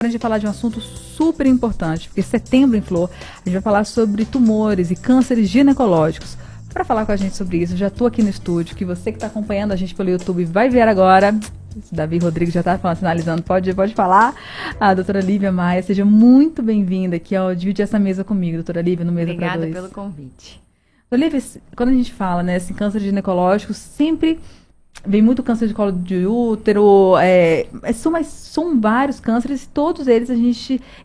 A gente vai falar de um assunto super importante, porque setembro em flor, a gente vai falar sobre tumores e cânceres ginecológicos. Para falar com a gente sobre isso, eu já estou aqui no estúdio, que você que está acompanhando a gente pelo YouTube vai ver agora. Davi Rodrigues já está sinalizando, pode falar. A doutora Lívia Maia, seja muito bem-vinda aqui ao dividir essa mesa comigo, doutora Lívia, no Mesa para Dois. Obrigada pelo convite. Doutora Lívia, quando a gente fala, né, assim, câncer ginecológico, sempre vem muito câncer de colo de útero, mas são vários cânceres, todos eles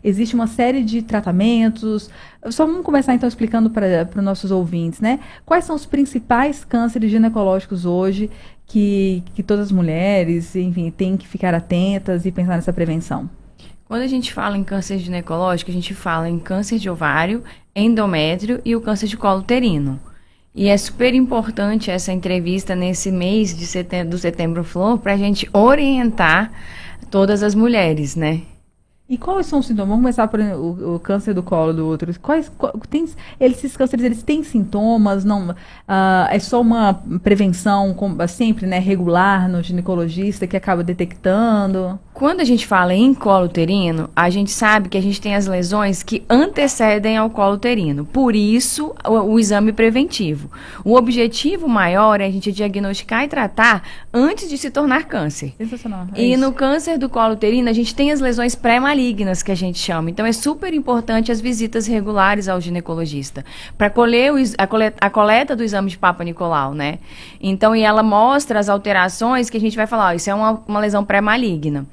existe uma série de tratamentos. Só vamos começar então explicando para os nossos ouvintes, né? Quais são os principais cânceres ginecológicos hoje que todas as mulheres, enfim, têm que ficar atentas e pensar nessa prevenção? Quando a gente fala em câncer ginecológico, a gente fala em câncer de ovário, endométrio e o câncer de colo uterino. E é super importante essa entrevista nesse mês de do Setembro Flor para a gente orientar todas as mulheres, né? E quais são os sintomas? Vamos começar por o câncer do colo do útero. Esses cânceres, eles têm sintomas? Não, é só uma prevenção sempre, né, regular no ginecologista que acaba detectando? Quando a gente fala em colo uterino, a gente sabe que a gente tem as lesões que antecedem ao colo uterino. Por isso, o exame preventivo. O objetivo maior é a gente diagnosticar e tratar antes de se tornar câncer. Sensacional. E no câncer do colo uterino, a gente tem as lesões pré-malignas, que a gente chama. Então, é super importante as visitas regulares ao ginecologista, para colher a coleta do exame de Papa Nicolau, né? Então, e ela mostra as alterações que a gente vai falar, isso é uma lesão pré-maligna.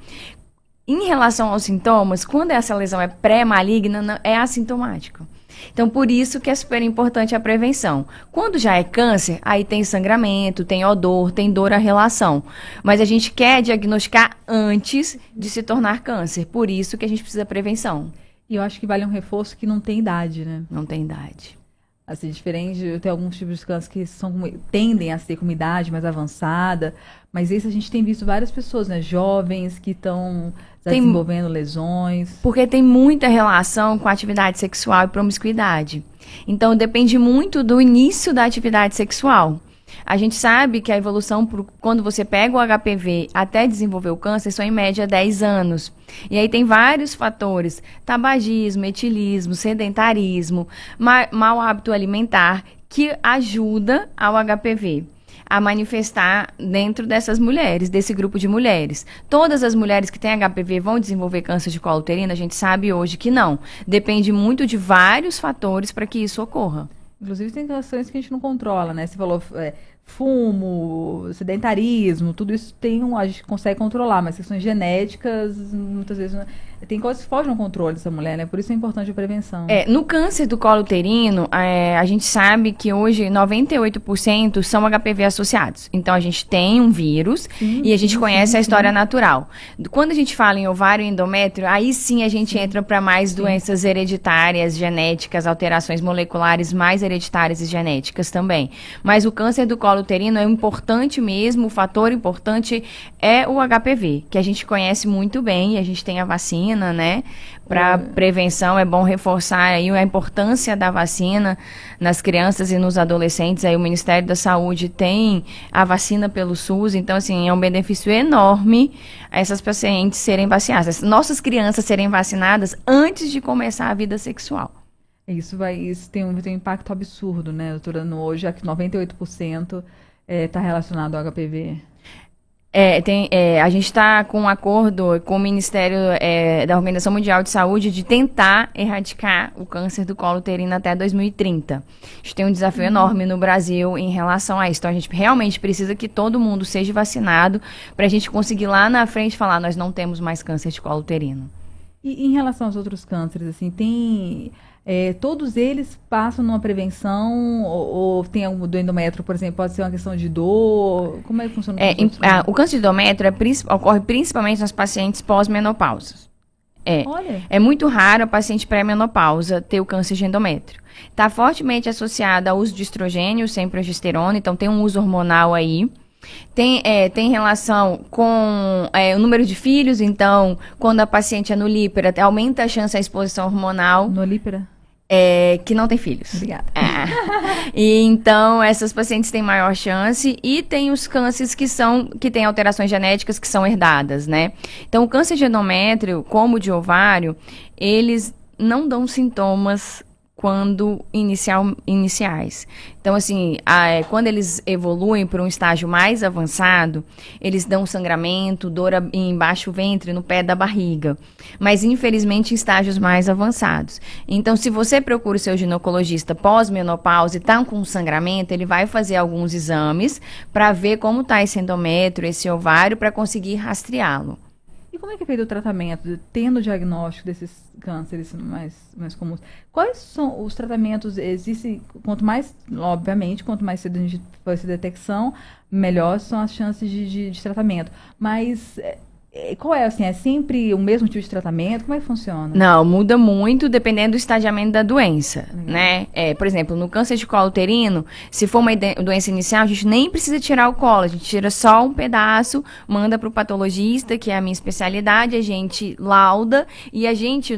Em relação aos sintomas, quando essa lesão é pré-maligna, é assintomático. Então, por isso que é super importante a prevenção. Quando já é câncer, aí tem sangramento, tem odor, tem dor à relação. Mas a gente quer diagnosticar antes de se tornar câncer. Por isso que a gente precisa de prevenção. E eu acho que vale um reforço que não tem idade, né? Não tem idade. Assim, diferente, tem alguns tipos de câncer que tendem a ser com uma idade mais avançada, mas esse a gente tem visto várias pessoas, né, jovens que estão desenvolvendo lesões. Porque tem muita relação com a atividade sexual e promiscuidade. Então, depende muito do início da atividade sexual. A gente sabe que a evolução, quando você pega o HPV até desenvolver o câncer, são em média 10 anos. E aí tem vários fatores, tabagismo, etilismo, sedentarismo, mau hábito alimentar, que ajuda ao HPV a manifestar dentro dessas mulheres, desse grupo de mulheres. Todas as mulheres que têm HPV vão desenvolver câncer de colo uterino? A gente sabe hoje que não. Depende muito de vários fatores para que isso ocorra. Inclusive tem questões que a gente não controla, né? Você falou fumo, sedentarismo, tudo isso a gente consegue controlar, mas questões genéticas, muitas vezes, tem coisas que fogem ao controle dessa mulher, né? Por isso é importante a prevenção. No câncer do colo uterino, a gente sabe que hoje 98% são HPV associados. Então, a gente tem um vírus e a gente conhece a história natural. Quando a gente fala em ovário e endométrio, aí sim a gente entra para mais doenças hereditárias, genéticas, alterações moleculares mais hereditárias e genéticas também. Mas o câncer do colo uterino é importante mesmo, o fator importante é o HPV, que a gente conhece muito bem, e a gente tem a vacina, né? Para prevenção, é bom reforçar aí a importância da vacina nas crianças e nos adolescentes. Aí o Ministério da Saúde tem a vacina pelo SUS, então assim, é um benefício enorme essas pacientes serem vacinadas, nossas crianças serem vacinadas antes de começar a vida sexual. Isso tem um impacto absurdo, né, doutora? Hoje, já que 98% está relacionado ao HPV. A gente está com um acordo com o Ministério da Organização Mundial de Saúde de tentar erradicar o câncer do colo uterino até 2030. A gente tem um desafio enorme no Brasil em relação a isso. Então, a gente realmente precisa que todo mundo seja vacinado para a gente conseguir lá na frente falar, nós não temos mais câncer de colo uterino. E em relação aos outros cânceres, assim, todos eles passam numa prevenção ou tem algum do endométrio, por exemplo, pode ser uma questão de dor? Como é que funciona? O câncer de endométrio ocorre principalmente nas pacientes pós-menopausa. É muito raro a paciente pré-menopausa ter o câncer de endométrio. Está fortemente associada ao uso de estrogênio sem progesterona, então tem um uso hormonal aí. Tem relação com o número de filhos, então, quando a paciente é nulípera, aumenta a chance da exposição hormonal. Nulípera? Que não tem filhos. Obrigada. E então, essas pacientes têm maior chance e tem os cânceres que têm alterações genéticas que são herdadas, né? Então, o câncer de endométrio, como o de ovário, eles não dão sintomas quando iniciais. Então, assim, quando eles evoluem para um estágio mais avançado, eles dão sangramento, dor embaixo do ventre, no pé da barriga. Mas, infelizmente, em estágios mais avançados. Então, se você procura o seu ginecologista pós-menopausa e está com sangramento, ele vai fazer alguns exames para ver como está esse endométrio, esse ovário, para conseguir rastreá-lo. E como é que é feito o tratamento, tendo o diagnóstico desses cânceres mais comuns? Quais são os tratamentos? Existem, obviamente, quanto mais cedo a gente faz essa detecção, melhor são as chances de tratamento. Mas qual é, assim, é sempre o mesmo tipo de tratamento? Como é que funciona? Não, muda muito dependendo do estadiamento da doença, né? Por exemplo, no câncer de colo uterino, se for uma doença inicial, a gente nem precisa tirar o colo, a gente tira só um pedaço, manda para o patologista, que é a minha especialidade, a gente lauda e a gente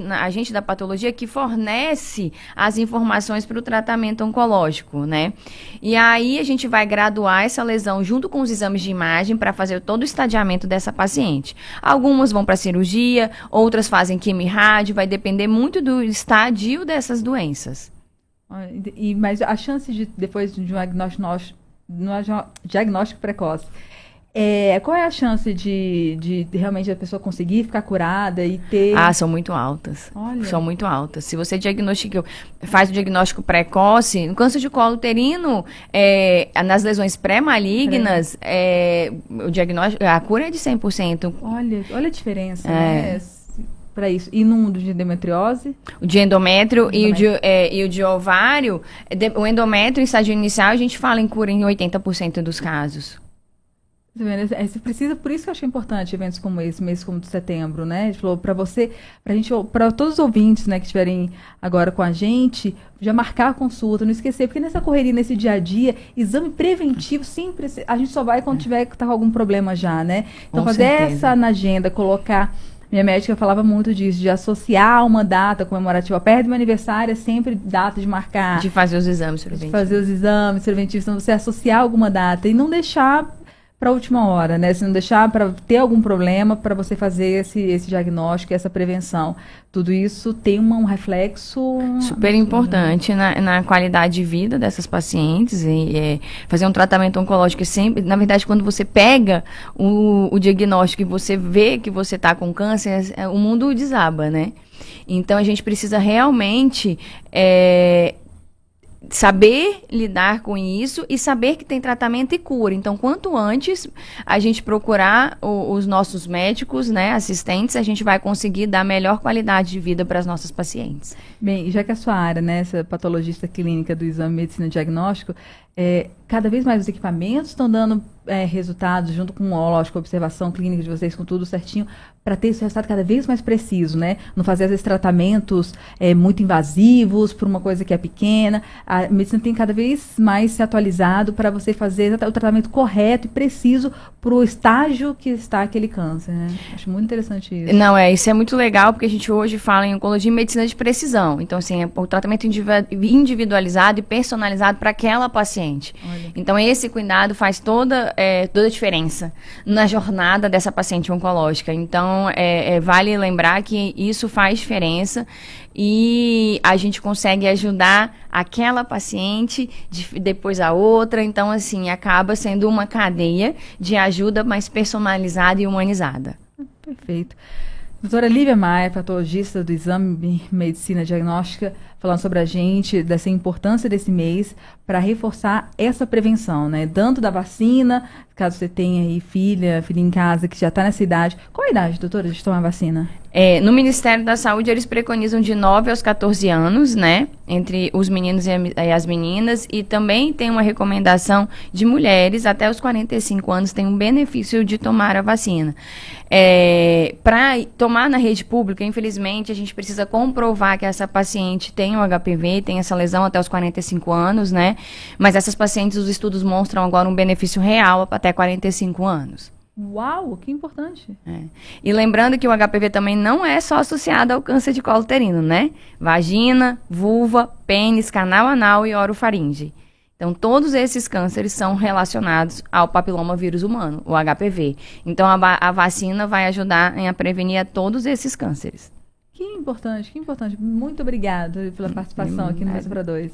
da patologia que fornece as informações para o tratamento oncológico, né? E aí a gente vai graduar essa lesão junto com os exames de imagem para fazer todo o estadiamento dessa paciente. Algumas vão para cirurgia, outras fazem quimio-rádio, vai depender muito do estadio dessas doenças. Mas a chance de, depois de um diagnóstico precoce, qual é a chance de realmente a pessoa conseguir ficar curada e ter... São muito altas. Olha. São muito altas. Se você faz o diagnóstico precoce, no câncer de colo uterino, nas lesões pré-malignas, o diagnóstico, a cura é de 100%. Olha a diferença, né? Para isso. E no de endometriose? O de endométrio e o de ovário, o endométrio em estágio inicial, a gente fala em cura em 80% dos casos. Você precisa, por isso que eu acho importante eventos como esse, mês como de setembro, né? A gente falou para todos os ouvintes, né, que estiverem agora com a gente, já marcar a consulta, não esquecer, porque nessa correria, nesse dia a dia, exame preventivo, sempre, a gente só vai quando tá com algum problema já, né? Então, com fazer certeza. essa na agenda, colocar... Minha médica falava muito disso, de associar uma data comemorativa. Perto do meu aniversário, é sempre data de marcar. De fazer os exames preventivos. Então, você associar alguma data e não deixar para a última hora, né? Se não deixar para ter algum problema, para você fazer esse diagnóstico, essa prevenção. Tudo isso tem um reflexo... super importante na qualidade de vida dessas pacientes. E fazer um tratamento oncológico sempre... Na verdade, quando você pega o diagnóstico e você vê que você está com câncer, o mundo desaba, né? Então, a gente precisa realmente... saber lidar com isso e saber que tem tratamento e cura. Então, quanto antes a gente procurar os nossos médicos, né, assistentes, a gente vai conseguir dar melhor qualidade de vida para as nossas pacientes. Bem, já que a sua área, né, essa patologista clínica do exame de medicina diagnóstico, cada vez mais os equipamentos estão dando resultados junto com, lógico, a observação clínica de vocês, com tudo certinho, para ter esse resultado cada vez mais preciso, né? Não fazer, às vezes, tratamentos muito invasivos por uma coisa que é pequena. A medicina tem cada vez mais se atualizado para você fazer o tratamento correto e preciso para o estágio que está aquele câncer, né? Acho muito interessante isso. Não, isso é muito legal, porque a gente hoje fala em oncologia e medicina de precisão. Então, assim, é o tratamento individualizado e personalizado para aquela paciente. Olha. Então, esse cuidado faz toda a diferença na jornada dessa paciente oncológica. Então, vale lembrar que isso faz diferença e a gente consegue ajudar aquela paciente, depois a outra. Então, assim, acaba sendo uma cadeia de ajuda mais personalizada e humanizada. Perfeito. Doutora Lívia Maia, patologista do exame Medicina Diagnóstica, falando sobre a gente, dessa importância desse mês para reforçar essa prevenção, né? Tanto da vacina, caso você tenha aí filha em casa que já está nessa idade. Qual a idade, doutora, de tomar vacina? No Ministério da Saúde, eles preconizam de 9 aos 14 anos, né? Entre os meninos e as meninas. E também tem uma recomendação de mulheres até os 45 anos tem um benefício de tomar a vacina. Para tomar na rede pública, infelizmente, a gente precisa comprovar que essa paciente tem o HPV, tem essa lesão até os 45 anos, né? Mas essas pacientes, os estudos mostram agora um benefício real até 45 anos. Uau, que importante. E lembrando que o HPV também não é só associado ao câncer de colo uterino, né? Vagina, vulva, pênis, canal anal e orofaringe. Então, todos esses cânceres são relacionados ao papiloma vírus humano, o HPV. Então, a vacina vai ajudar a prevenir a todos esses cânceres. Que importante, que importante. Muito obrigada pela participação aqui no Mesa para Dois.